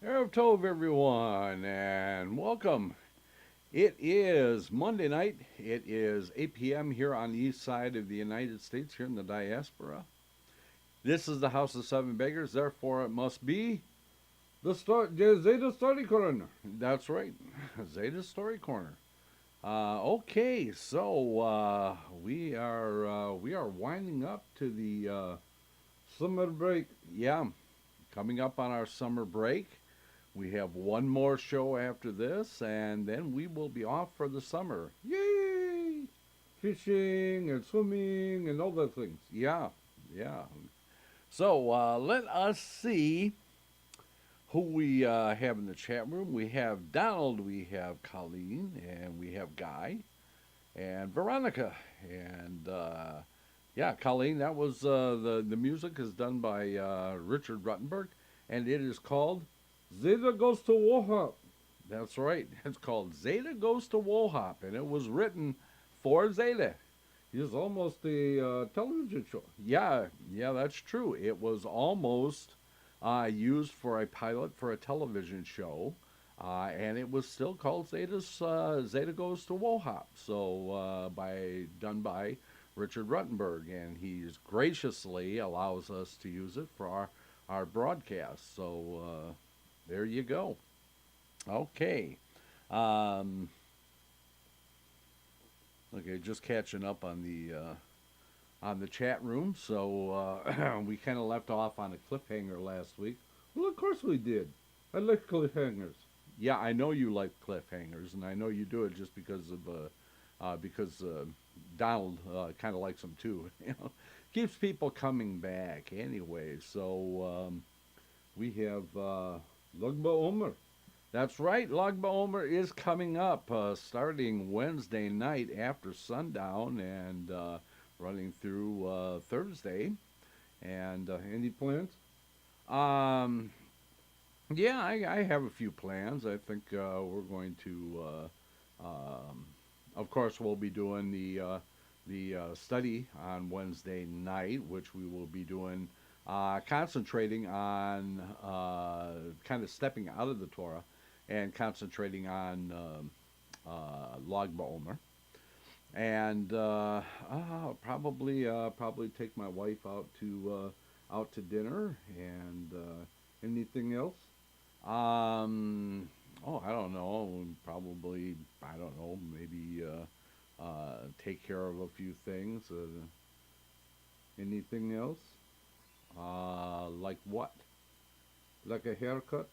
Erev Tov, everyone, and welcome. It is Monday night. It is 8 p.m. here on the east side of the United States, here in the diaspora. This is the House of Seven Beggars, therefore it must be the Zeta Story Corner. That's right, Zeta Story Corner. Okay, so we are winding up to the summer break. Yeah, coming up on our summer break. We have one more show after this, and then we will be off for the summer. Yay! Fishing and swimming and all those things. Yeah, yeah. So let us see who we have in the chat room. We have Donald, we have Colleen, and we have Guy, and Veronica. And yeah, Colleen, that was the music is done by Richard Ruttenberg, and it is called Zeta Goes to Wohop. That's right. It's called Zeta Goes to Wohop, and it was written for Zeta. It's almost a television show. Yeah, yeah, that's true. It was almost used for a pilot for a television show, and it was still called Zeta Goes to Wohop. So done by Richard Ruttenberg, and he's graciously allows us to use it for our broadcast. So there you go. Okay. Um, okay, just catching up on the chat room. So we kind of left off on a cliffhanger last week. Well, of course we did. I like cliffhangers. Yeah, I know you like cliffhangers, and I know you do it just because Donald kind of likes them too. You know, keeps people coming back anyway. So we have Lag BaOmer. That's right, Lag BaOmer is coming up starting Wednesday night after sundown and running through Thursday. And any plans? Um, yeah, I have a few plans. I think we're going to, of course, we'll be doing the study on Wednesday night, which we will be doing concentrating on kind of stepping out of the Torah and concentrating on Lag BaOmer. And I'll probably take my wife out to dinner and anything else. Oh, I don't know. Probably I don't know. Maybe take care of a few things. Anything else? Like what? Like a haircut?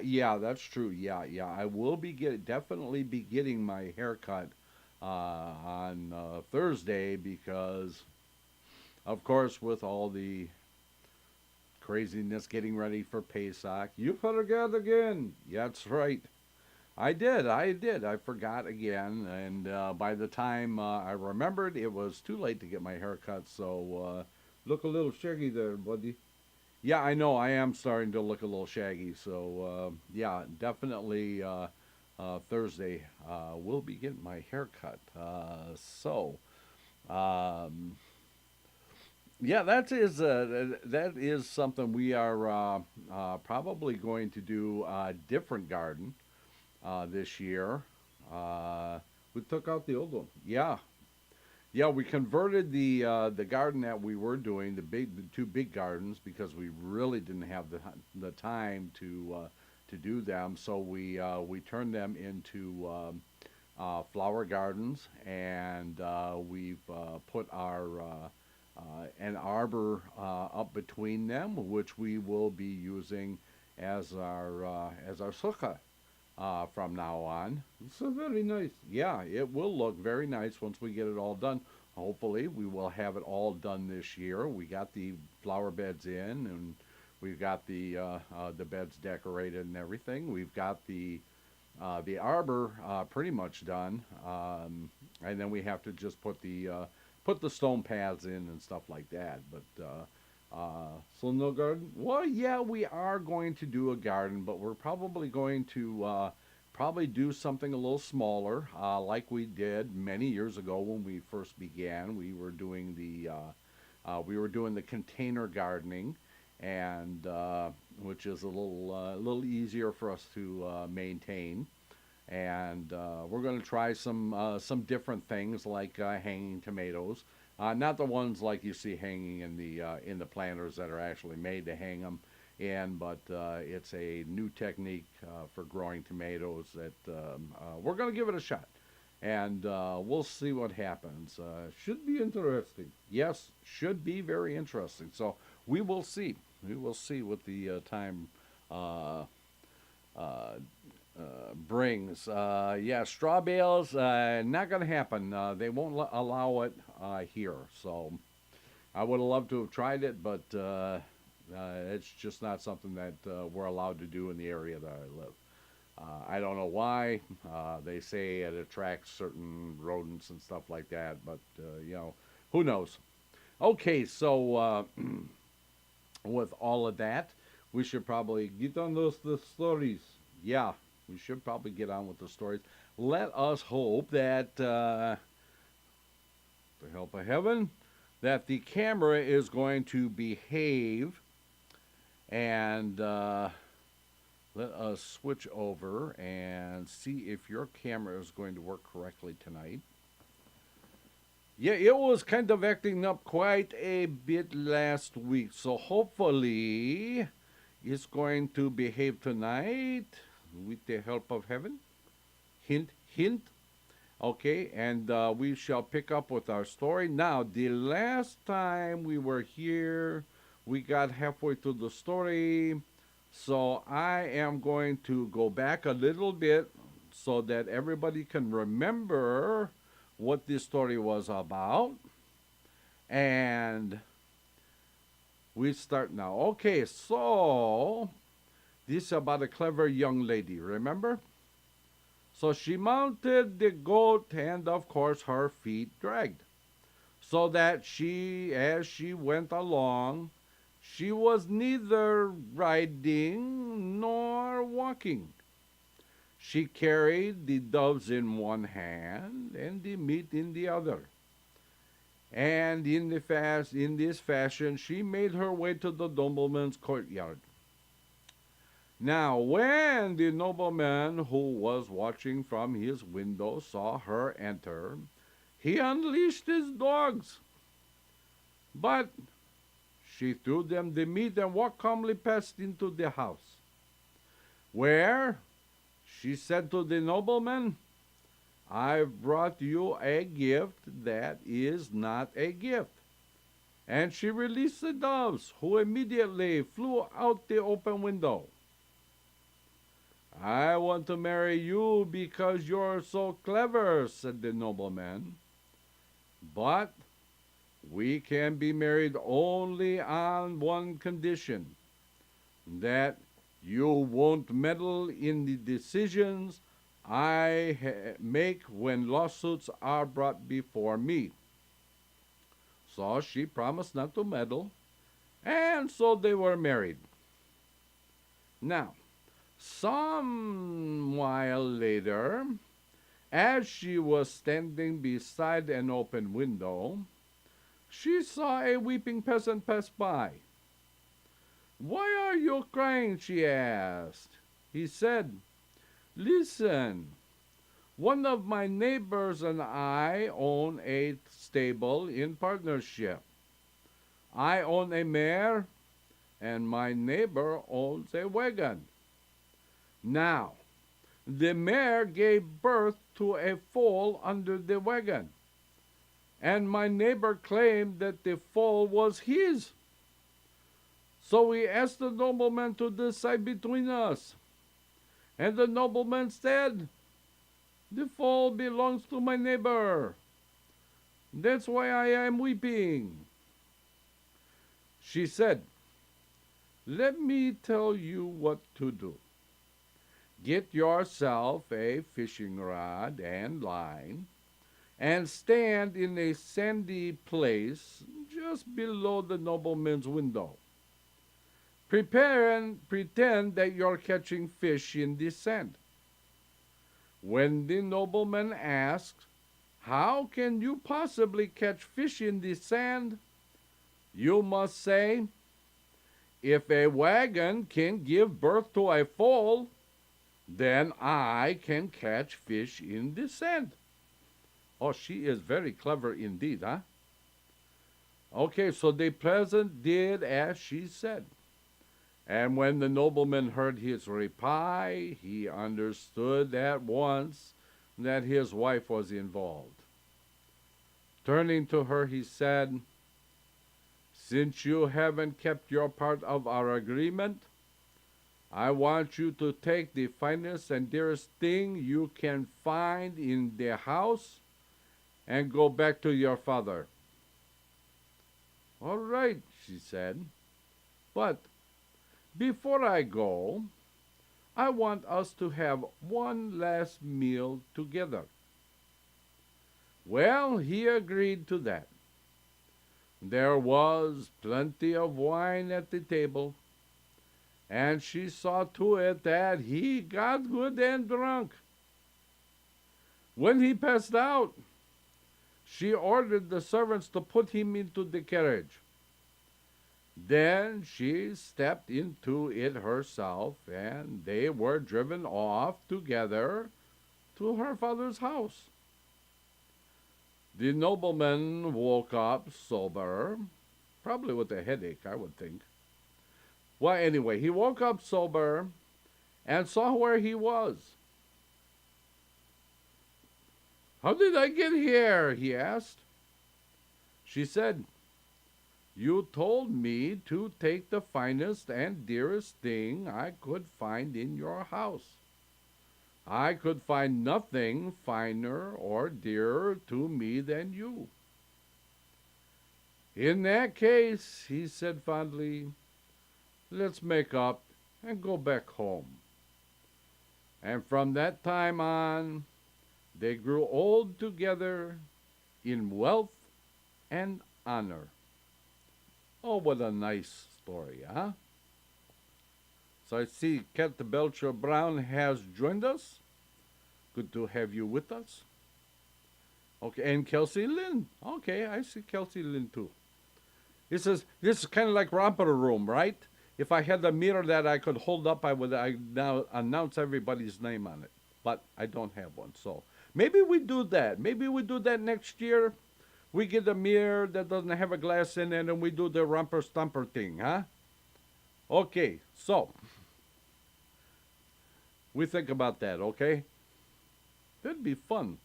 Yeah, that's true. Yeah, yeah. I will definitely be getting my haircut on Thursday because, of course, with all the craziness getting ready for Pesach, you forgot again. That's right. I did. I forgot again, and by the time I remembered, it was too late to get my haircut. So look a little shaggy there, buddy. Yeah, I know. I am starting to look a little shaggy. So, yeah, definitely Thursday we'll be getting my hair cut. Um, yeah, that is something we are probably going to do a different garden this year. Uh, we took out the old one. Yeah, yeah, we converted the garden that we were doing, the two big gardens, because we really didn't have the time to do them. So we turned them into flower gardens, and we've put our an arbor up between them, which we will be using as our sukkah from now on. So very nice. Yeah, it will look very nice once we get it all done. Hopefully, we will have it all done this year. We got the flower beds in, and we've got the beds decorated and everything. We've got the arbor pretty much done, and then we have to just put the stone paths in and stuff like that. But so no garden? Well, yeah, we are going to do a garden, but we're probably going to probably do something a little smaller, like we did many years ago when we first began. We were doing the container gardening, and which is a little easier for us to maintain. And we're going to try some different things like hanging tomatoes. Not the ones like you see hanging in the planters that are actually made to hang them in, but it's a new technique for growing tomatoes that we're going to give it a shot, and we'll see what happens. Should be interesting. Yes, should be very interesting. So we will see. We will see what the time uh, uh, brings. Yeah, straw bales, not going to happen. They won't allow it here. So I would have loved to have tried it, but it's just not something that we're allowed to do in the area that I live. I don't know why. They say it attracts certain rodents and stuff like that, but who knows? Okay, so with all of that, we should probably get on the stories. Yeah, we should probably get on with the stories. Let us hope that, with the help of heaven, that the camera is going to behave, and let us switch over and see if your camera is going to work correctly tonight. Yeah, it was kind of acting up quite a bit last week, so hopefully it's going to behave tonight with the help of heaven. Hint, hint. Okay, and we shall pick up with our story. Now, the last time we were here, we got halfway through the story, so I am going to go back a little bit so that everybody can remember what this story was about. And we start now. Okay, so this is about a clever young lady, remember? So she mounted the goat, and of course her feet dragged, so that as she went along, she was neither riding nor walking. She carried the doves in one hand and the meat in the other. And in this fashion she made her way to the nobleman's courtyard. Now, when the nobleman who was watching from his window saw her enter, he unleashed his dogs. But she threw them the meat and walked calmly past into the house, where she said to the nobleman, "I've brought you a gift that is not a gift." And she released the doves, who immediately flew out the open window. "I want to marry you because you're so clever," said the nobleman. "But we can be married only on one condition, that you won't meddle in the decisions I make when lawsuits are brought before me." So she promised not to meddle, and so they were married. Now, some while later, as she was standing beside an open window, she saw a weeping peasant pass by. "Why are you crying?" she asked. He said, "Listen, one of my neighbors and I own a stable in partnership. I own a mare, and my neighbor owns a wagon. Now, the mare gave birth to a foal under the wagon, and my neighbor claimed that the foal was his. So we asked the nobleman to decide between us. And the nobleman said, 'The foal belongs to my neighbor. That's why I am weeping.' She said, 'Let me tell you what to do. Get yourself a fishing rod and line, and stand in a sandy place just below the nobleman's window. Prepare and pretend that you're catching fish in the sand. When the nobleman asks, 'How can you possibly catch fish in the sand?' you must say, If a wagon can give birth to a foal, then I can catch fish in the sand. Oh, she is very clever indeed, huh? Okay, so the peasant did as she said. And when the nobleman heard his reply, he understood at once that his wife was involved. Turning to her, he said, "Since you haven't kept your part of our agreement, I want you to take the finest and dearest thing you can find in the house and go back to your father." "All right," she said, "but before I go, I want us to have one last meal together." Well, he agreed to that. There was plenty of wine at the table, and she saw to it that he got good and drunk. When he passed out, she ordered the servants to put him into the carriage. Then she stepped into it herself, and they were driven off together to her father's house. The nobleman woke up sober, probably with a headache, I would think. Well, anyway, he woke up sober and saw where he was. "How did I get here?" he asked. She said, "You told me to take the finest and dearest thing I could find in your house. I could find nothing finer or dearer to me than you." "In that case," he said fondly, "let's make up and go back home." And from that time on, they grew old together in wealth and honor. Oh, what a nice story, huh? So I see Kat Belcher Brown has joined us. Good to have you with us. Okay, and Kelsey Lynn. Okay, I see Kelsey Lynn too. This is kind of like Romper Room, right? If I had a mirror that I could hold up, I now announce everybody's name on it. But I don't have one, so maybe we do that. Maybe we do that next year. We get a mirror that doesn't have a glass in it, and we do the Romper Stomper thing, huh? Okay, so we think about that, okay? That'd be fun.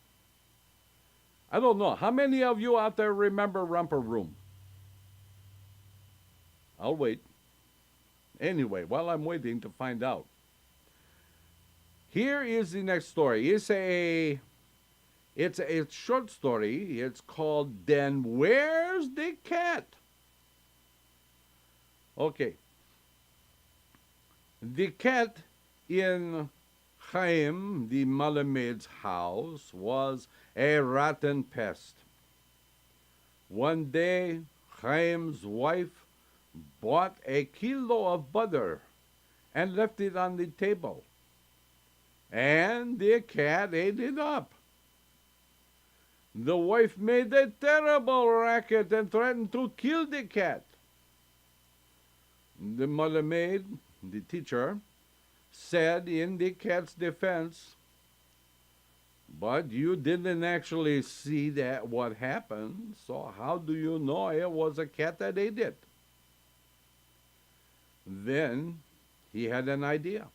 I don't know. How many of you out there remember Romper Room? I'll wait. Anyway, while I'm waiting to find out, here is the next story. It's a short story. It's called "Then Where's the Cat?" Okay. The cat in Chaim the Malamed's house was a rotten pest. One day, Chaim's wife bought a kilo of butter and left it on the table, and the cat ate it up. The wife made a terrible racket and threatened to kill the cat. The Malamed, the teacher, said in the cat's defense, "But you didn't actually see that what happened, so how do you know it was a cat that ate it?" Then he had an idea.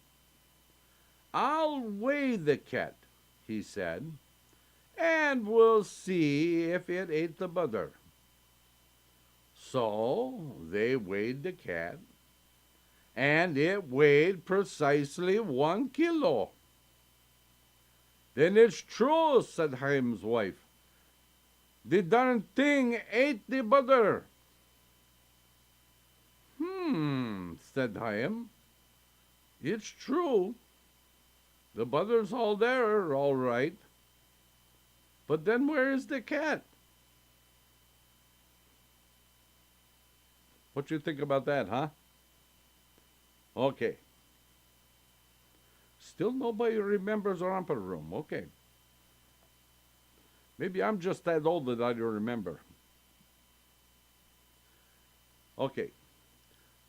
"I'll weigh the cat," he said, "and we'll see if it ate the butter." So they weighed the cat, and it weighed precisely 1 kilo. "Then it's true," said Chaim's wife. "The darn thing ate the butter." Said Chaim. "It's true. The butter's all there, all right. But then where is the cat?" What you think about that, huh? Okay. Still nobody remembers Romper Room. Okay. Maybe I'm just that old that I don't remember. Okay.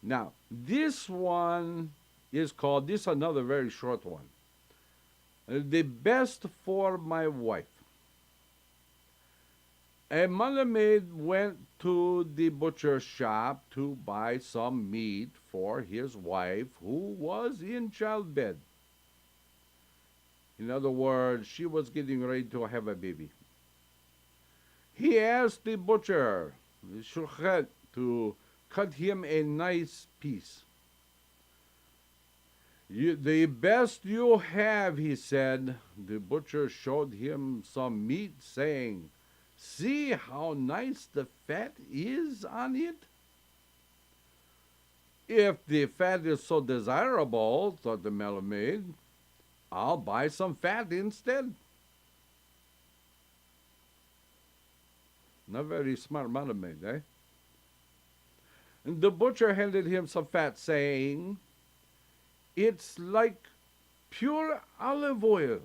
Now, this one is called, this is another very short one. The best for my wife. A mother maid went to the butcher shop to buy some meat for his wife who was in childbed. In other words, she was getting ready to have a baby. He asked the butcher, the shochet, to cut him a nice piece. The best you have, he said. The butcher showed him some meat, saying, "See how nice the fat is on it." If the fat is so desirable, thought the maid, I'll buy some fat instead. Not very smart maid, eh? And the butcher handed him some fat, saying, "It's like pure olive oil."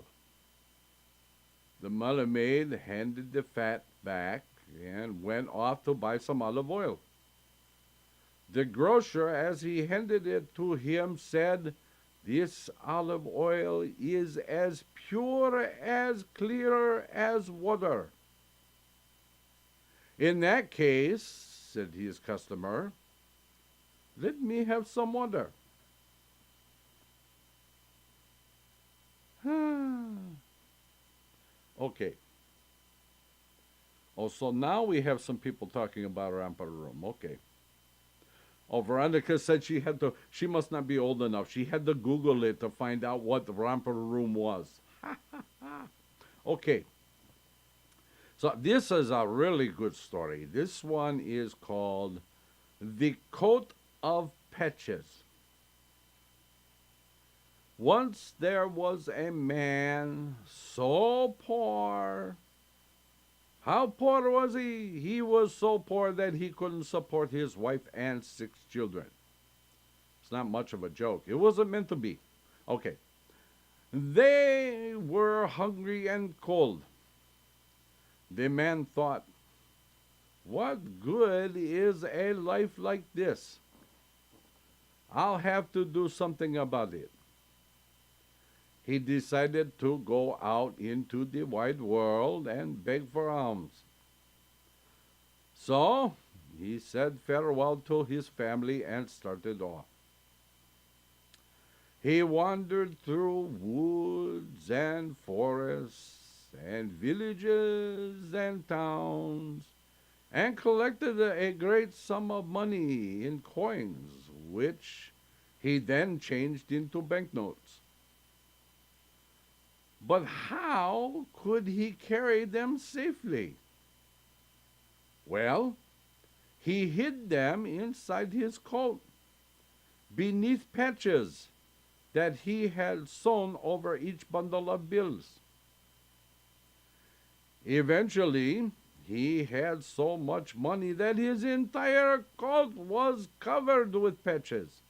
The maid handed the fat back and went off to buy some olive oil. The grocer, as he handed it to him, said, "This olive oil is as pure, as clear as water." "In that case," said his customer, "let me have some water." Okay. Oh, so now we have some people talking about Ramper Room. Okay. Oh, Veronica said she must not be old enough. She had to Google it to find out what the Ramper Room was. Okay. So this is a really good story. This one is called The Coat of Patches. Once there was a man so poor. How poor was he? He was so poor that he couldn't support his wife and 6 children. It's not much of a joke. It wasn't meant to be. Okay. They were hungry and cold. The man thought, "What good is a life like this? I'll have to do something about it." He decided to go out into the wide world and beg for alms. So he said farewell to his family and started off. He wandered through woods and forests and villages and towns and collected a great sum of money in coins, which he then changed into banknotes. But how could he carry them safely? Well, he hid them inside his coat, beneath patches that he had sewn over each bundle of bills. Eventually, he had so much money that his entire coat was covered with patches.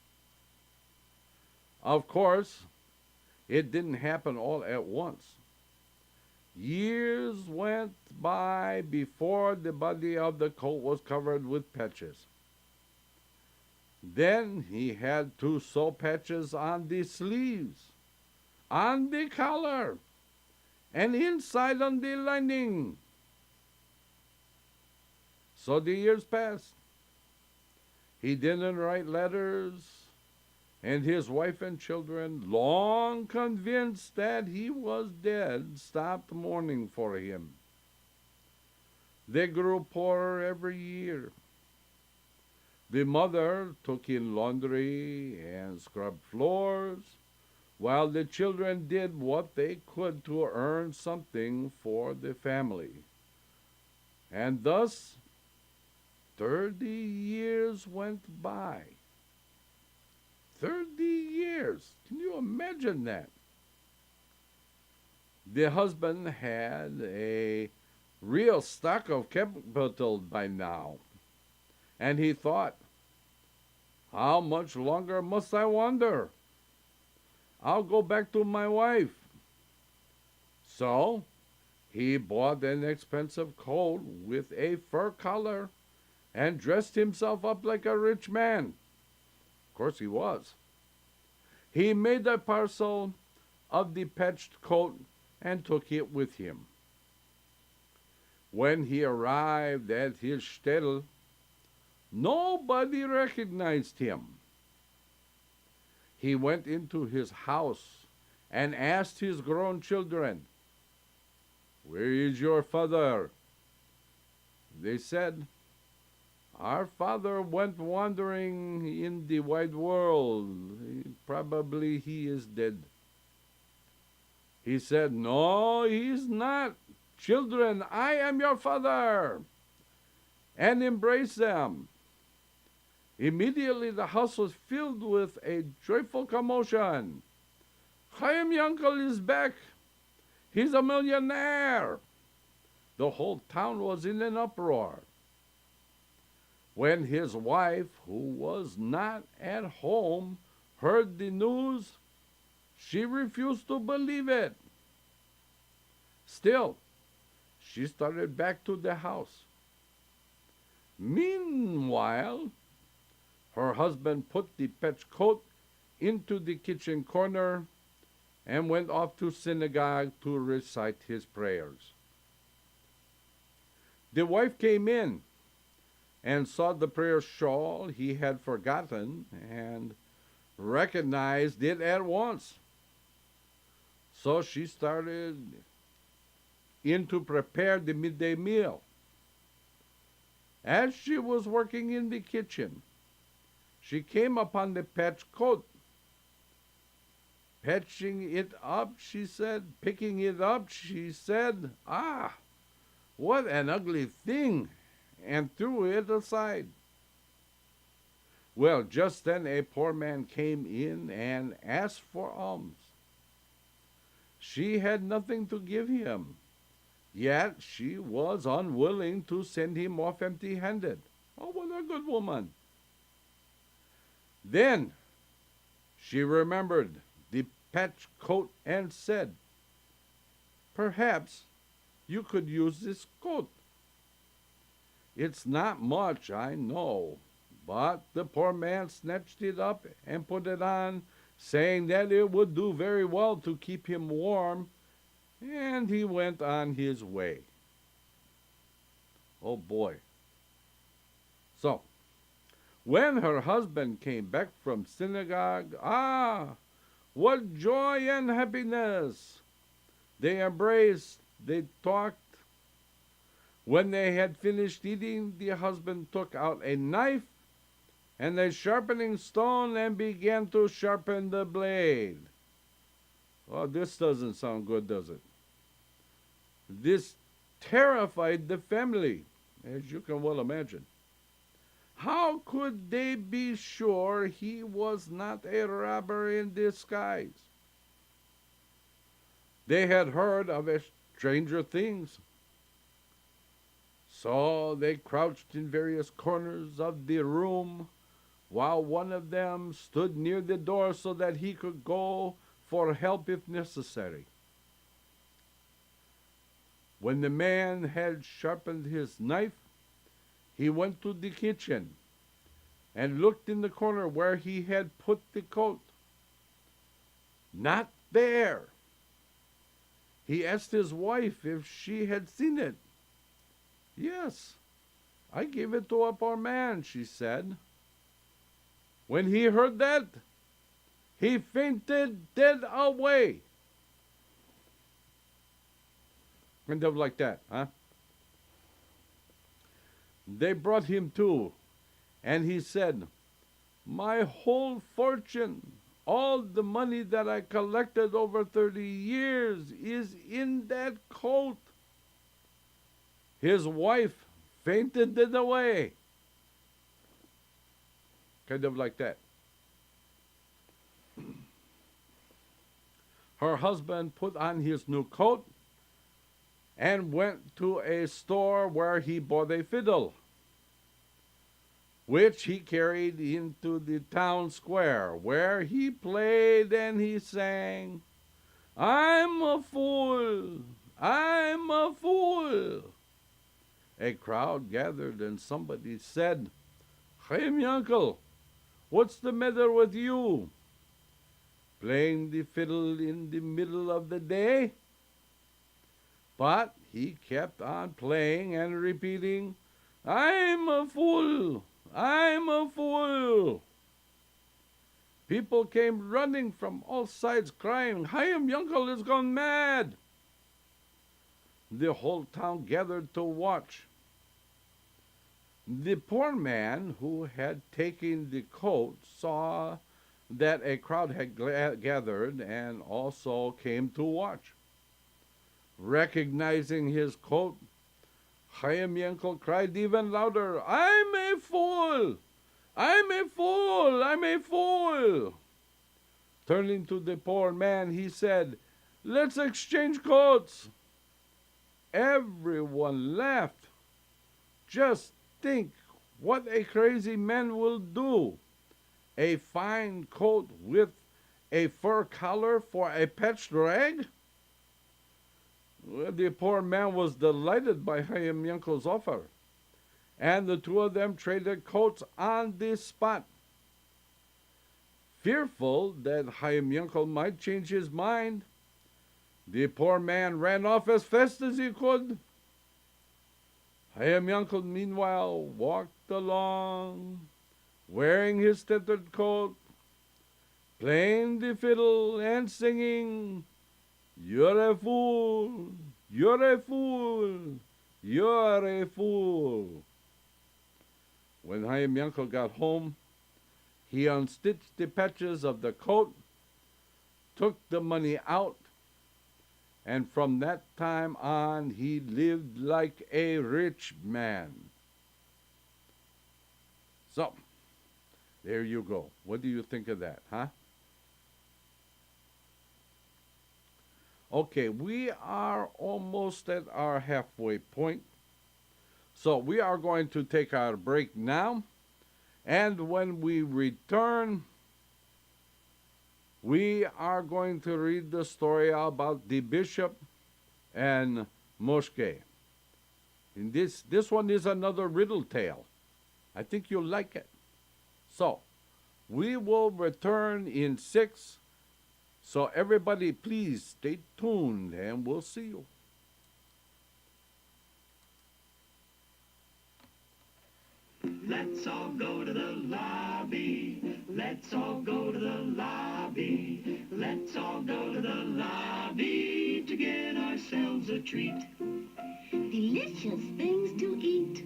Of course, it didn't happen all at once. Years went by before the body of the coat was covered with patches. Then he had to sew patches on the sleeves, on the collar, and inside on the lining. So the years passed. He didn't write letters, and his wife and children, long convinced that he was dead, stopped mourning for him. They grew poorer every year. The mother took in laundry and scrubbed floors, while the children did what they could to earn something for the family. And thus, 30 years went by. 30 years. Can you imagine that? The husband had a real stock of capital by now. And he thought, how much longer must I wander? I'll go back to my wife. So he bought an expensive coat with a fur collar and dressed himself up like a rich man. course he was. He made a parcel of the patched coat and took it with him. When he arrived at his shtetl, nobody recognized him. He went into his house and asked his grown children, "Where is your father?" They said, "Our father went wandering in the wide world. Probably he is dead." He said, "No, he's not. Children, I am your father," and embraced them. Immediately the house was filled with a joyful commotion. "Chaim Yankel is back. He's a millionaire." The whole town was in an uproar. When his wife, who was not at home, heard the news, she refused to believe it. Still, she started back to the house. Meanwhile, her husband put the patched coat into the kitchen corner and went off to synagogue to recite his prayers. The wife came in and saw the prayer shawl he had forgotten and recognized it at once. So she started in to prepare the midday meal. As she was working in the kitchen, she came upon the patched coat. Patching it up, she said, picking it up, she said, "Ah, what an ugly thing," and threw it aside. Well, just then a poor man came in and asked for alms. She had nothing to give him, yet she was unwilling to send him off empty-handed. Oh, what a good woman. Then she remembered the patched coat and said, "Perhaps you could use this coat. It's not much, I know." But the poor man snatched it up and put it on, saying that it would do very well to keep him warm, and he went on his way. Oh boy. So, when her husband came back from synagogue, what joy and happiness! They embraced, they talked. When they had finished eating, the husband took out a knife and a sharpening stone and began to sharpen the blade. Oh, this doesn't sound good, does it? This terrified the family, as you can well imagine. How could they be sure he was not a robber in disguise? They had heard of stranger things. So they crouched in various corners of the room, while one of them stood near the door so that he could go for help if necessary. When the man had sharpened his knife, he went to the kitchen and looked in the corner where he had put the coat. Not there. He asked his wife if she had seen it. "Yes, I gave it to a poor man," she said. When he heard that, he fainted dead away. Kind of like that, huh? They brought him to, and he said, "My whole fortune, all the money that I collected over 30 years is in that coat." His wife fainted dead away. Kind of like that. Her husband put on his new coat and went to a store where he bought a fiddle, which he carried into the town square, where he played and he sang, "I'm a fool, I'm a fool." A crowd gathered and somebody said, "Chaim Yankel, What's the matter with you? Playing the fiddle in the middle of the day?" But he kept on playing and repeating, "I'm a fool! I'm a fool!" People came running from all sides crying, "Chaim Yankel has gone mad!" The whole town gathered to watch. The poor man who had taken the coat saw that a crowd had gathered and also came to watch. Recognizing his coat, Chaim Yankel cried even louder, "I'm a fool! I'm a fool! I'm a fool!" Turning to the poor man, he said, "Let's exchange coats." Everyone laughed. Just think what a crazy man will do. A fine coat with a fur collar for a patched rag? Well, the poor man was delighted by Chaim Yankel's offer, and the two of them traded coats on the spot. Fearful that Chaim Yankel might change his mind, the poor man ran off as fast as he could. Chaim Yankel, meanwhile, walked along, wearing his tattered coat, playing the fiddle and singing, "You're a fool, you're a fool, you're a fool." When Chaim Yankel got home, he unstitched the patches of the coat, took the money out, and from that time on he lived like a rich man. So, there you go. What do you think of that, huh? Okay, we are almost at our halfway point. So we are going to take our break now. And when we return, we are going to read the story about the bishop and Moshe. And this one is another riddle tale. I think you'll like it. So, we will return in 6. So everybody, please stay tuned and we'll see you. Let's all go to the lobby. Let's all go to the lobby. Let's all go to the lobby to get ourselves a treat. Delicious things to eat.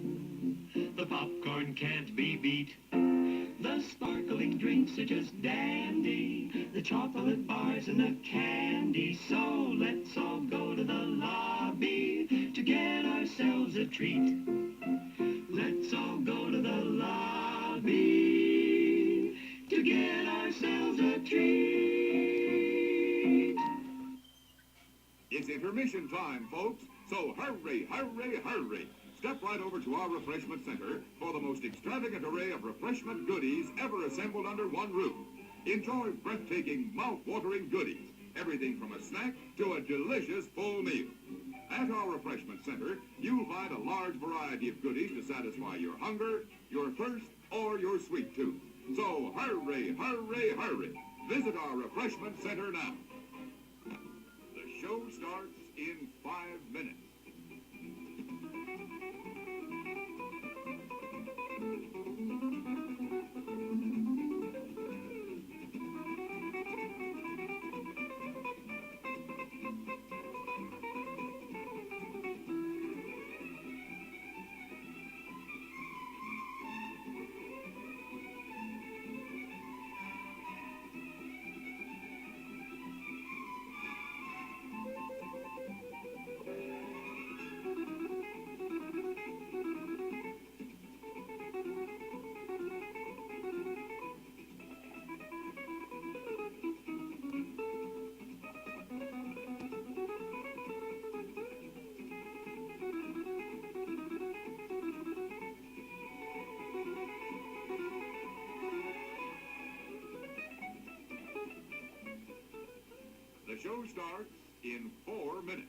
The popcorn can't be beat. The sparkling drinks are just dandy. The chocolate bars and the candy. So let's all go to the lobby to get ourselves a treat. Let's all go to the lobby to get ourselves a treat. It's intermission time, folks, so hurry, hurry, hurry. Step right over to our refreshment center for the most extravagant array of refreshment goodies ever assembled under one roof. Enjoy breathtaking, mouth-watering goodies, everything from a snack to a delicious full meal. At our refreshment center, you'll find a large variety of goodies to satisfy your hunger, your thirst, or your sweet tooth. So hurry, hurry, hurry. Visit our refreshment center now. The show starts in 5 minutes. The show starts in 4 minutes.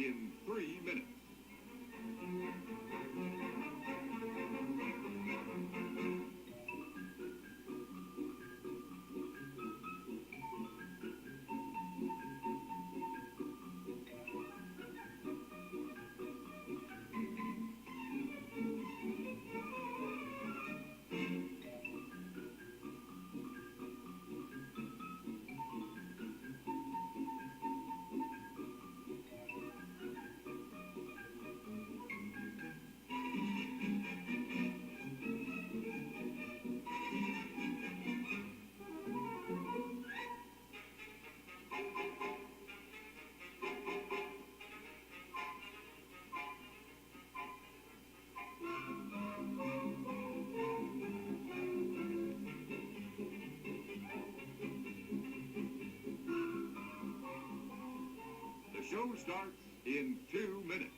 in 3 minutes. The show starts in 2 minutes.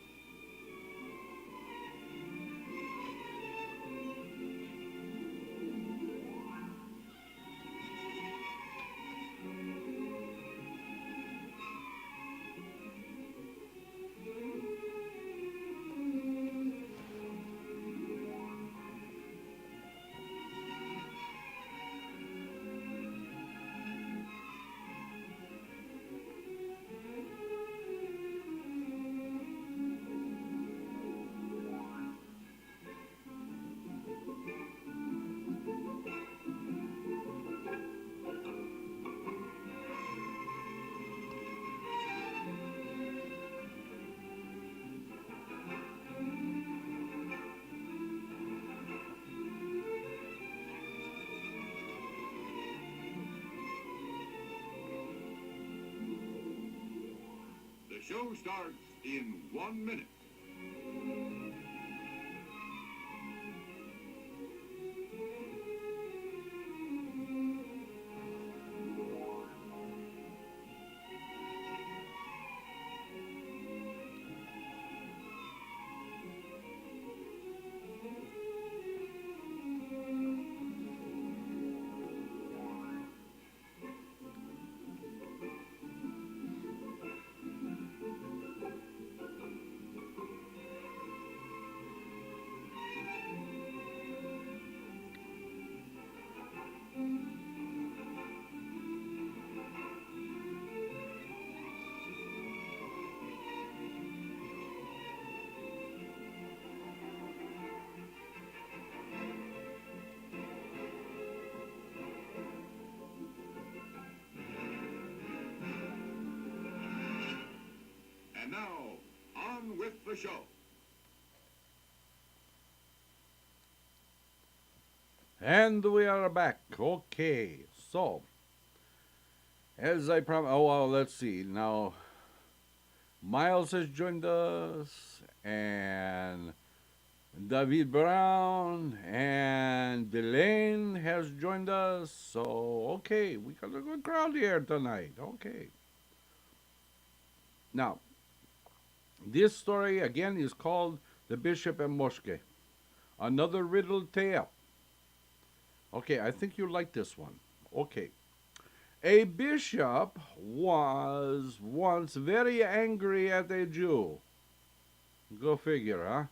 The show starts in 1 minute. And now, on with the show. And we are back. Okay, so as I promised, oh well, let's see now. Miles has joined us, and David Brown and Delane has joined us. So okay, we got a good crowd here tonight. Okay. Now, this story again is called "The Bishop and Moshe," another riddle tale. Okay, I think you like this one. Okay. A bishop was once very angry at a Jew. Go figure, huh?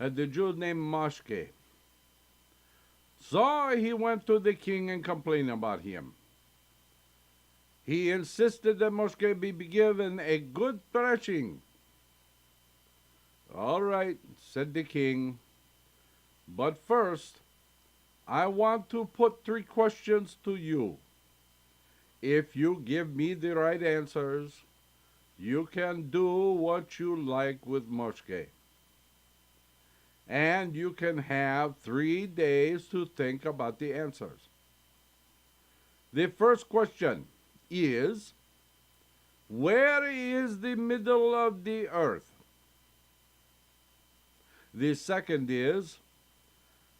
At the Jew named Moshe. So he went to the king and complained about him. He insisted that Moshe be given a good thrashing. All right, said the king. But first, I want to put 3 questions to you. If you give me the right answers, you can do what you like with Moshe. And you can have 3 days to think about the answers. The first question is, where is the middle of the earth? The second is,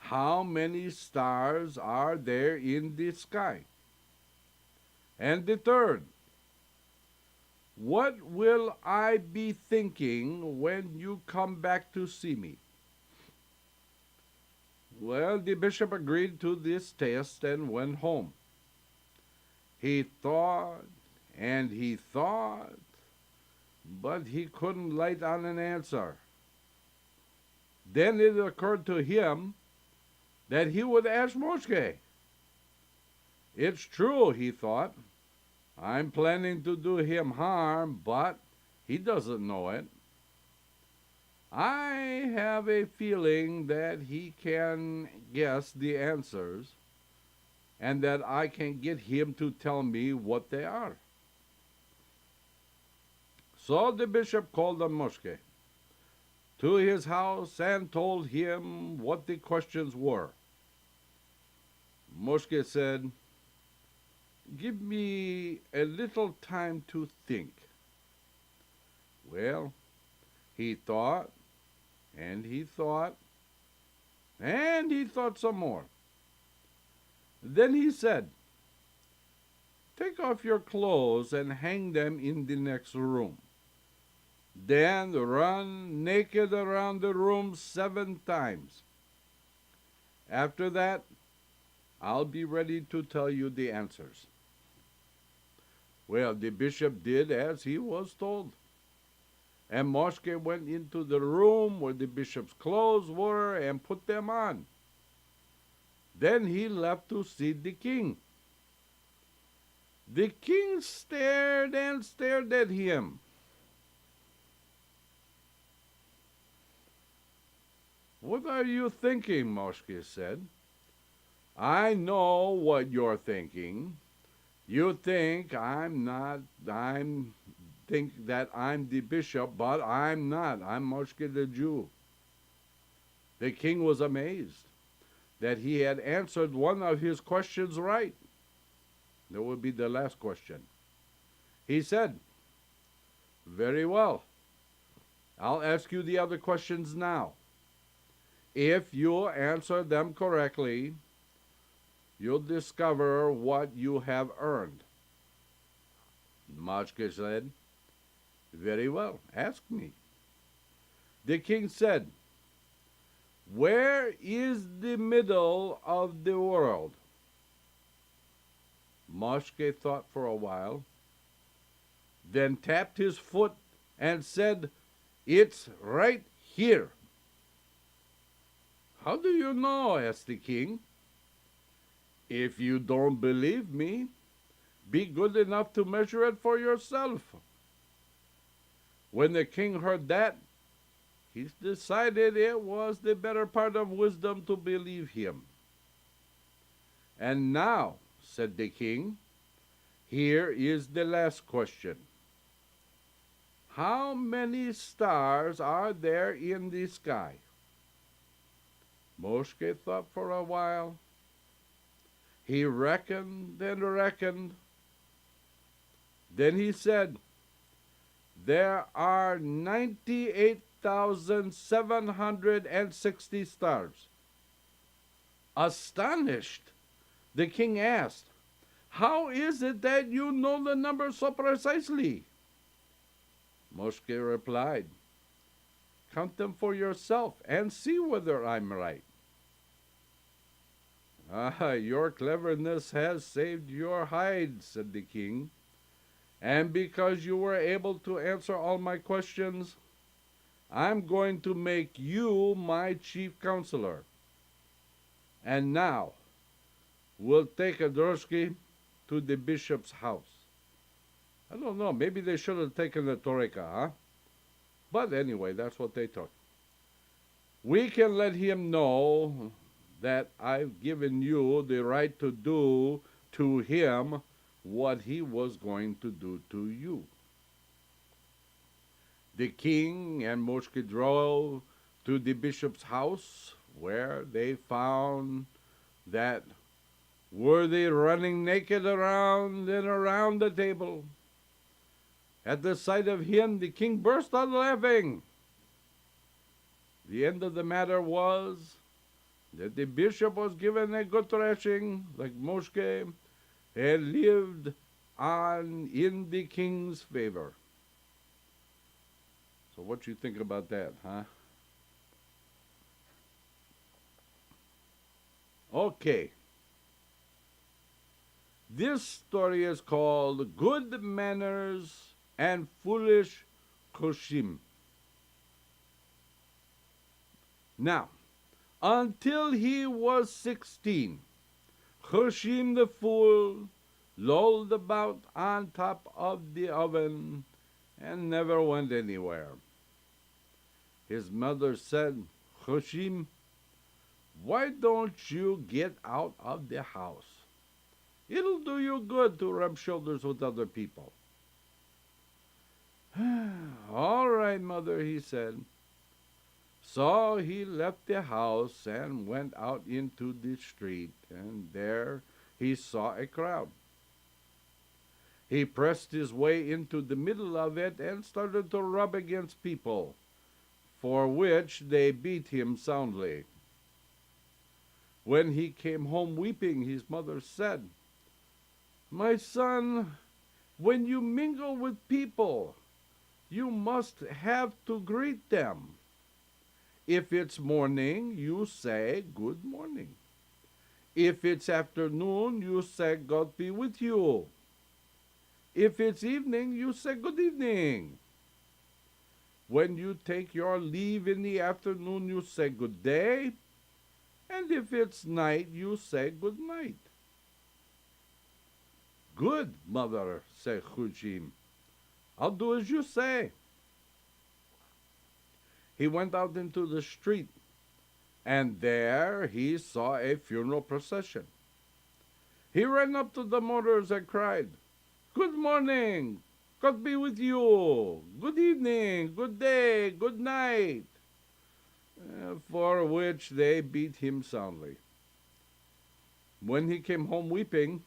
how many stars are there in the sky? And the third, what will I be thinking when you come back to see me? Well, the bishop agreed to this test and went home. He thought and he thought, but he couldn't light on an answer. Then it occurred to him that he would ask Moshe. It's true, he thought. I'm planning to do him harm, but he doesn't know it. I have a feeling that he can guess the answers and that I can get him to tell me what they are. So the bishop called on Moshe to his house and told him what the questions were. Moshe said, "Give me a little time to think." Well, he thought, and he thought, and he thought some more. Then he said, "Take off your clothes and hang them in the next room. Then run naked around the room 7 times. After that, I'll be ready to tell you the answers." Well, the bishop did as he was told. And Moshe went into the room where the bishop's clothes were and put them on. Then he left to see the king. The king stared and stared at him. "What are you thinking?" Moshe said. "I know what you're thinking. You think think that I'm the bishop, but I'm not. I'm Moshe the Jew." The king was amazed that he had answered one of his questions right. That would be the last question. He said, "Very well. I'll ask you the other questions now. If you answer them correctly, you'll discover what you have earned." Moshe said, "Very well, ask me." The king said, "Where is the middle of the world?" Moshe thought for a while, then tapped his foot and said, "It's right here." "How do you know?" asked the king. "If you don't believe me, be good enough to measure it for yourself." When the king heard that, he decided it was the better part of wisdom to believe him. "And now," said the king, "here is the last question. How many stars are there in the sky?" Moshe thought for a while. He reckoned and reckoned. Then he said, "There are 98,760 stars." Astonished, the king asked, "How is it that you know the number so precisely?" Moshe replied, "Count them for yourself and see whether I'm right." "Ah, your cleverness has saved your hide," said the king. "And because you were able to answer all my questions, I'm going to make you my chief counselor. And now, we'll take a droshky to the bishop's house." I don't know, maybe they should have taken the Torah, huh? But anyway, that's what they took. We can let him know that I've given you the right to do to him what he was going to do to you. The king and Moshe drove to the bishop's house, where they found that worthy running naked around and around the table. At the sight of him, the king burst out laughing. The end of the matter was that the bishop was given a good thrashing, like Moshe, and lived on in the king's favor. So what you think about that, huh? Okay. This story is called Good Manners and Foolish Chushim. Now, until he was 16, Chushim the fool lolled about on top of the oven and never went anywhere. His mother said, Chushim, why don't you get out of the house? It'll do you good to rub shoulders with other people. All right, mother, he said. So he left the house and went out into the street, and there he saw a crowd. He pressed his way into the middle of it and started to rub against people, for which they beat him soundly. When he came home weeping, his mother said, My son, when you mingle with people, you must have to greet them. If it's morning, you say good morning. If it's afternoon, you say God be with you. If it's evening, you say good evening. When you take your leave in the afternoon, you say good day. And if it's night, you say good night. Good, mother, said Chushim. I'll do as you say. He went out into the street, and there he saw a funeral procession. He ran up to the mourners and cried, Good morning, God be with you, good evening, good day, good night, for which they beat him soundly. When he came home weeping,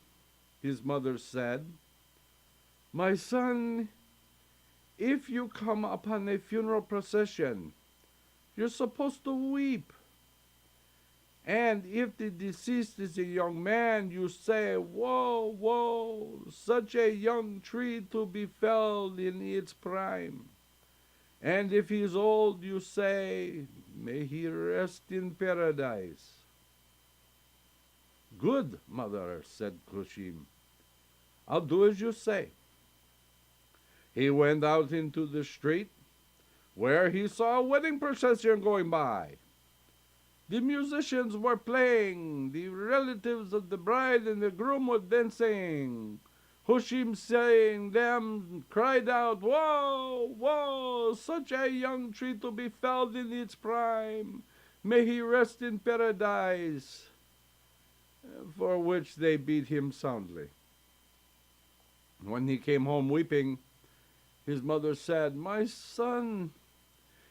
his mother said, My son, if you come upon a funeral procession, you're supposed to weep. And if the deceased is a young man, you say, Woe, woe, such a young tree to be felled in its prime. And if he's old, you say, May he rest in paradise. Good, mother, said Chushim. I'll do as you say. He went out into the street, where he saw a wedding procession going by. The musicians were playing, the relatives of the bride and the groom were dancing. Chushim, seeing them, cried out, Woe, woe, such a young tree to be felled in its prime. May he rest in paradise, for which they beat him soundly. When he came home weeping, his mother said, My son,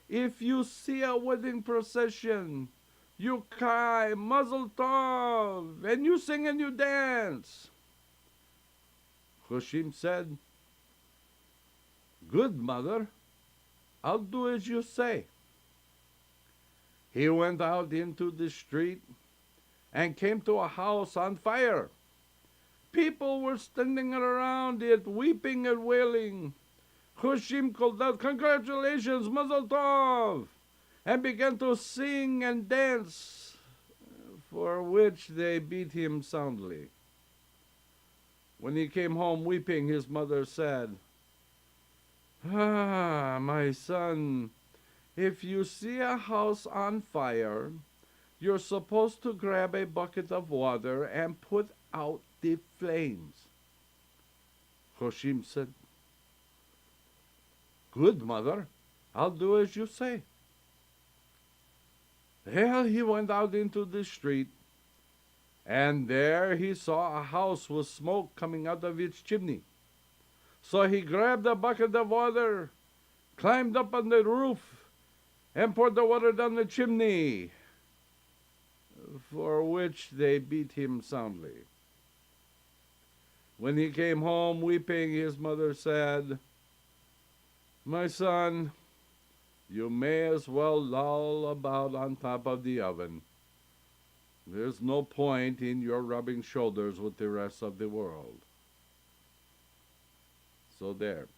if you see a wedding procession, you cry, Mazel Tov, and you sing and you dance. Chushim said, Good, mother, I'll do as you say. He went out into the street and came to a house on fire. People were standing around it, weeping and wailing. Chushim called out, Congratulations, Mazel Tov, and began to sing and dance, for which they beat him soundly. When he came home weeping, his mother said, My son, if you see a house on fire, you're supposed to grab a bucket of water and put out the flames. Chushim said, Good, mother, I'll do as you say. Well, he went out into the street, and there he saw a house with smoke coming out of its chimney. So he grabbed a bucket of water, climbed up on the roof, and poured the water down the chimney, for which they beat him soundly. When he came home weeping, his mother said, My son, you may as well loll about on top of the oven. There's no point in your rubbing shoulders with the rest of the world. So there.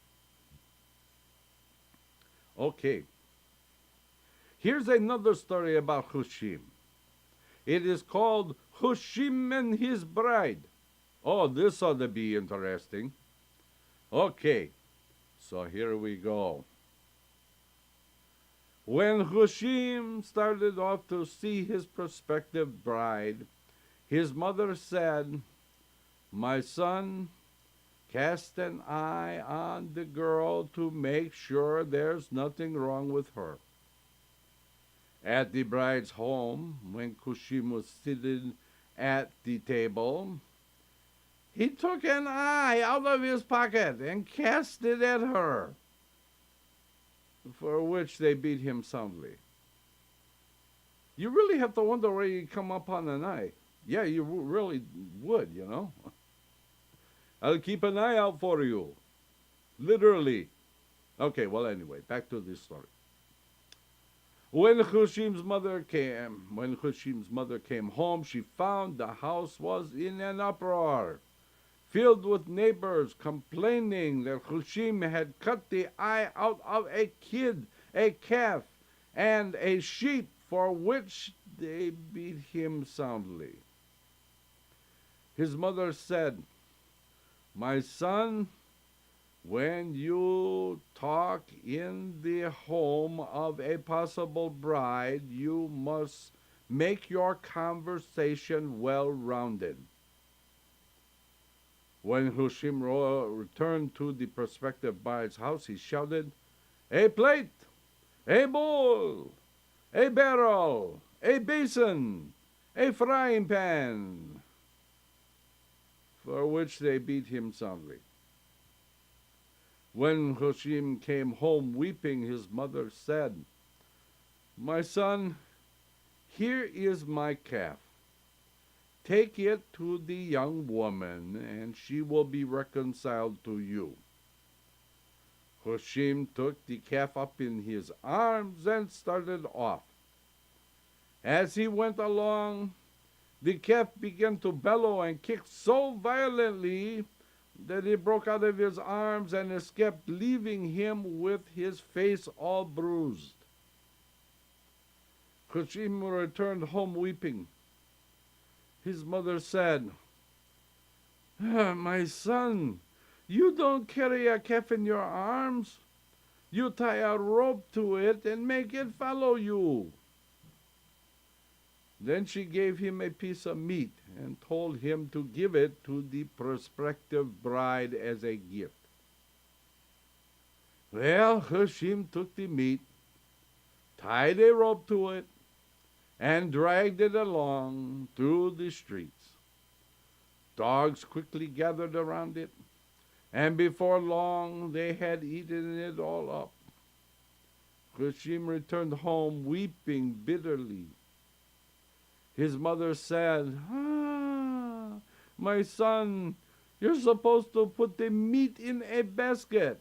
Okay. Here's another story about Chushim. It is called Chushim and His Bride. Oh, this ought to be interesting. Okay, so here we go. When Hushim started off to see his prospective bride, his mother said, "My son, cast an eye on the girl to make sure there's nothing wrong with her." At the bride's home, when Hushim was seated at the table, he took an eye out of his pocket and cast it at her, for which they beat him soundly. You really have to wonder where you come upon an eye. Yeah, you really would, you know. I'll keep an eye out for you. Literally. Okay, well, anyway, back to this story. When Hushim's mother came home, she found the house was in an uproar, filled with neighbors complaining that Hushim had cut the eye out of a kid, a calf, and a sheep, for which they beat him soundly. His mother said, "My son, when you talk in the home of a possible bride, you must make your conversation well-rounded." When Hushim returned to the prospective bride's house, he shouted, "A plate, a bowl, a barrel, a basin, a frying pan," for which they beat him soundly. When Hushim came home weeping, his mother said, "My son, here is my calf. Take it to the young woman, and she will be reconciled to you." Hushim took the calf up in his arms and started off. As he went along, the calf began to bellow and kick so violently that it broke out of his arms and escaped, leaving him with his face all bruised. Hushim returned home weeping. His mother said, "My son, you don't carry a calf in your arms. You tie a rope to it and make it follow you." Then she gave him a piece of meat and told him to give it to the prospective bride as a gift. Well, Hushim took the meat, tied a rope to it, and dragged it along through the streets. Dogs quickly gathered around it, and before long they had eaten it all up. Hushim returned home weeping bitterly. His mother said, "My son, you're supposed to put the meat in a basket.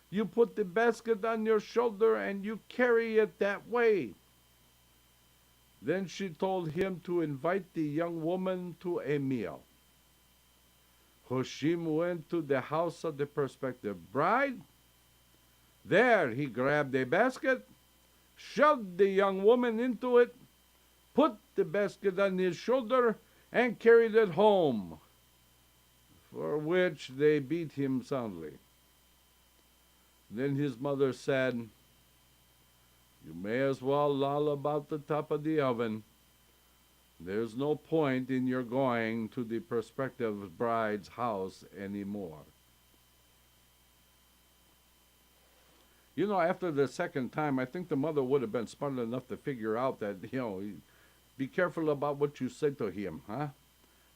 You put the basket on your shoulder and you carry it that way." Then she told him to invite the young woman to a meal. Hushim went to the house of the prospective bride. There he grabbed a basket, shoved the young woman into it, put the basket on his shoulder, and carried it home, for which they beat him soundly. Then his mother said, "You may as well loll about the top of the oven. There's no point in your going to the prospective bride's house anymore." You know, after the second time, I think the mother would have been smart enough to figure out that, be careful about what you say to him, huh?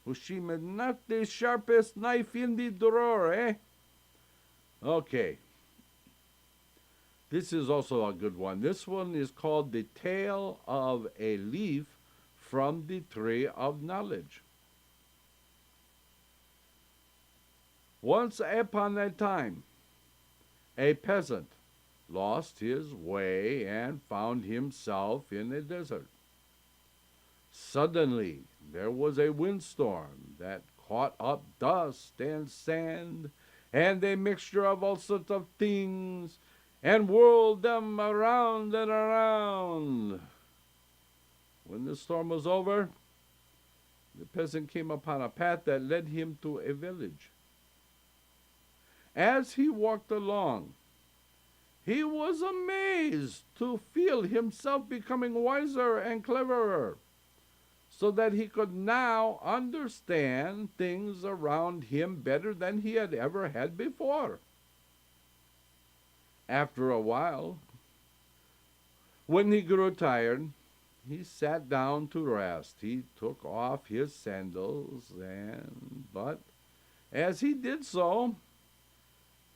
Hushim is not the sharpest knife in the drawer, eh? Okay. This is also a good one. This one is called The Tale of a Leaf from the Tree of Knowledge. Once upon a time, a peasant lost his way and found himself in a desert. Suddenly, there was a windstorm that caught up dust and sand and a mixture of all sorts of things and whirled them around and around. When the storm was over, the peasant came upon a path that led him to a village. As he walked along, He was amazed to feel himself becoming wiser and cleverer, so that he could now understand things around him better than he had ever had before. After a while, when he grew tired, he sat down to rest. He took off his sandals, but as he did so,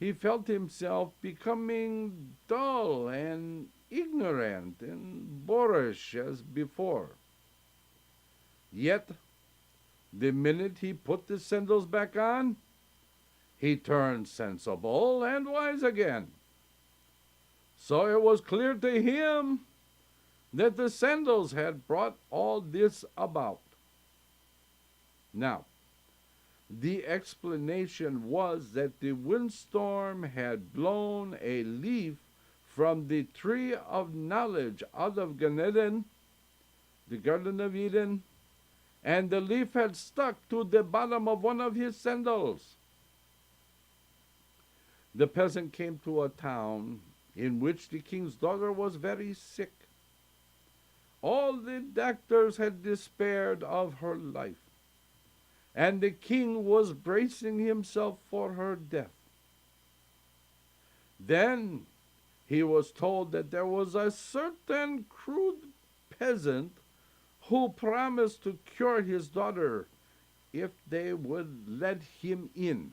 he felt himself becoming dull and ignorant and boorish as before. Yet, the minute he put the sandals back on, he turned sensible and wise again. So it was clear to him that the sandals had brought all this about. Now, the explanation was that the windstorm had blown a leaf from the tree of knowledge out of Gan Eden, the Garden of Eden, and the leaf had stuck to the bottom of one of his sandals. The peasant came to a town in which the king's daughter was very sick. All the doctors had despaired of her life, and the king was bracing himself for her death. Then he was told that there was a certain crude peasant who promised to cure his daughter if they would let him in.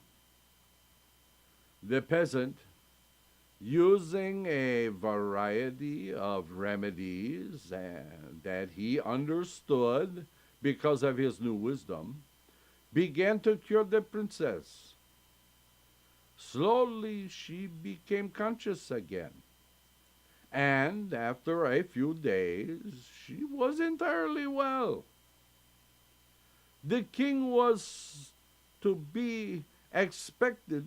The peasant, using a variety of remedies that he understood because of his new wisdom, began to cure the princess. Slowly she became conscious again, and after a few days she was entirely well. The king was to be expected,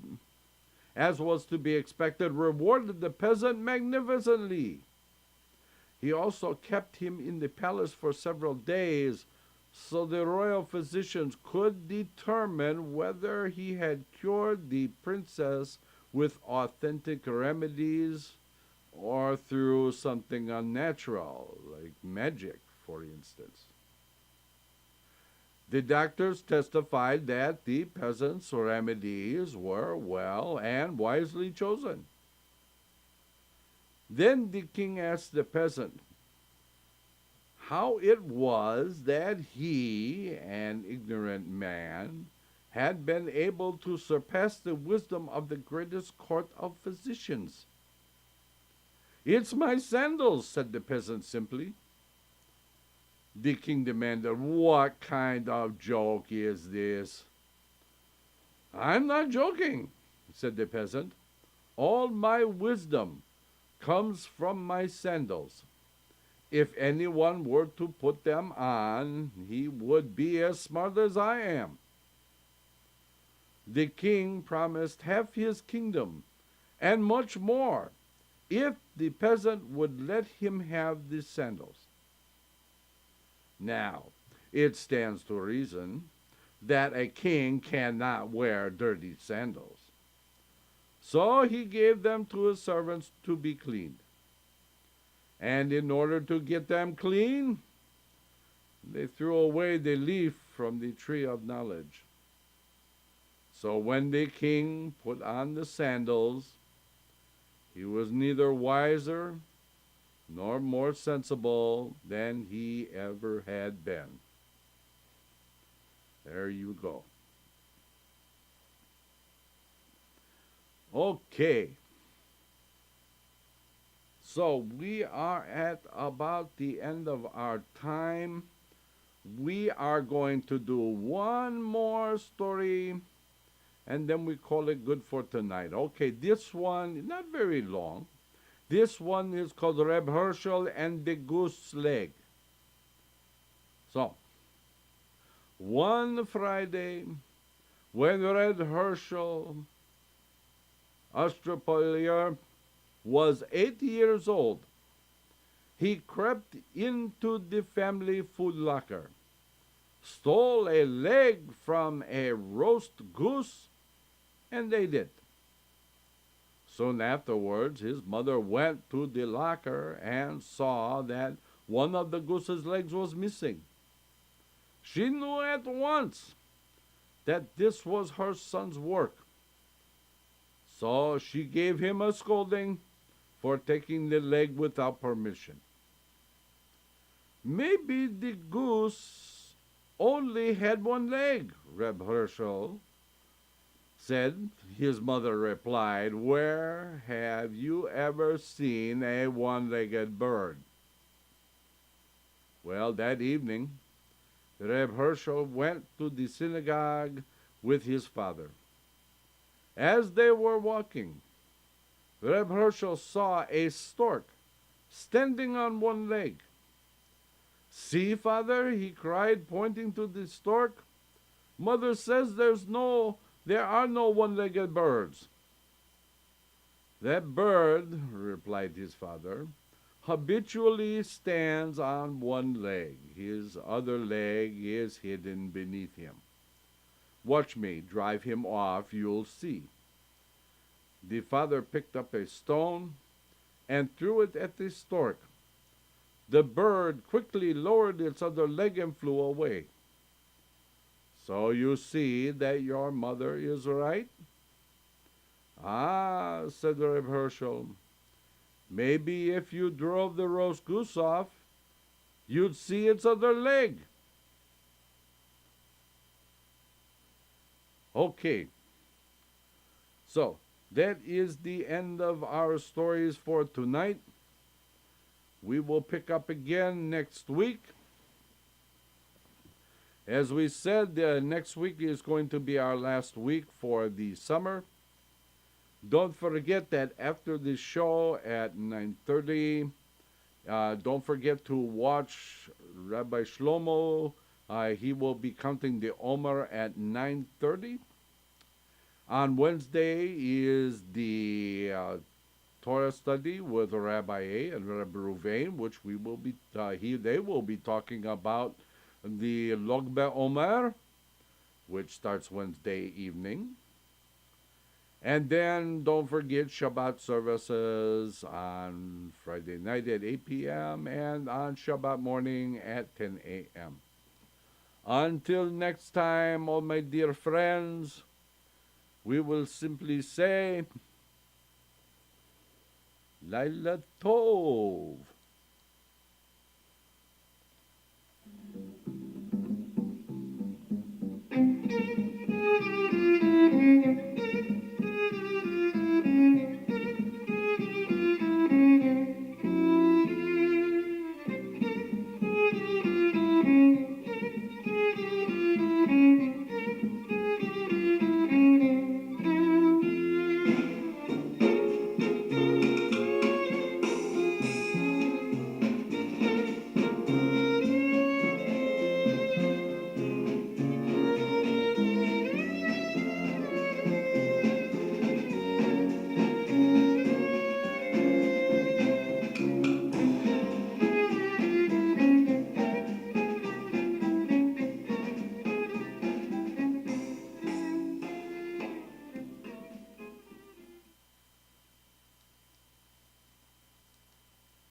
as was to be expected, rewarded the peasant magnificently. He also kept him in the palace for several days, so the royal physicians could determine whether he had cured the princess with authentic remedies or through something unnatural, like magic, for instance. The doctors testified that the peasant's remedies were well and wisely chosen. Then the king asked the peasant how it was that he, an ignorant man, had been able to surpass the wisdom of the greatest court of physicians. "It's my sandals," said the peasant simply. The king demanded, "What kind of joke is this?" "I'm not joking," said the peasant. "All my wisdom comes from my sandals. If anyone were to put them on, he would be as smart as I am." The king promised half his kingdom and much more if the peasant would let him have the sandals. Now, it stands to reason that a king cannot wear dirty sandals. So he gave them to his servants to be cleaned. And in order to get them clean, they threw away the leaf from the tree of knowledge. So when the king put on the sandals, he was neither wiser nor more sensible than he ever had been. There you go. Okay. So we are at about the end of our time. We are going to do one more story, and then we call it good for tonight. Okay, this one, not very long. This one is called Reb Herschel and the Goose Leg. So, one Friday, when Reb Herschel, astropolier, was 8 years old, he crept into the family food locker, stole a leg from a roast goose, and ate it. Soon afterwards, his mother went to the locker and saw that one of the goose's legs was missing. She knew at once that this was her son's work. So she gave him a scolding for taking the leg without permission. Maybe the goose only had one leg, Reb Herschel said. His mother replied, "Where have you ever seen a one-legged bird?" Well, that evening, Reb Herschel went to the synagogue with his father. As they were walking, Reb Herschel saw a stork standing on one leg. "See, father," he cried, pointing to the stork. "Mother says there are no one-legged birds." "That bird," replied his father, "habitually stands on one leg. His other leg is hidden beneath him. Watch me drive him off, you'll see." The father picked up a stone and threw it at the stork. The bird quickly lowered its other leg and flew away. "So you see that your mother is right?" "Ah," said Reb Herschel, "maybe if you drove the roast goose off, you'd see its other leg." Okay, so that is the end of our stories for tonight. We will pick up again next week. As we said, next week is going to be our last week for the summer. Don't forget that after the show at 9:30, don't forget to watch Rabbi Shlomo. He will be counting the Omer at 9:30. On Wednesday is the Torah study with Rabbi A and Rabbi Ruvain, which they will be talking about the Log BaOmer, which starts Wednesday evening. And then don't forget Shabbat services on Friday night at 8 p.m. and on Shabbat morning at 10 a.m. Until next time, all my dear friends, we will simply say, Laila Tov.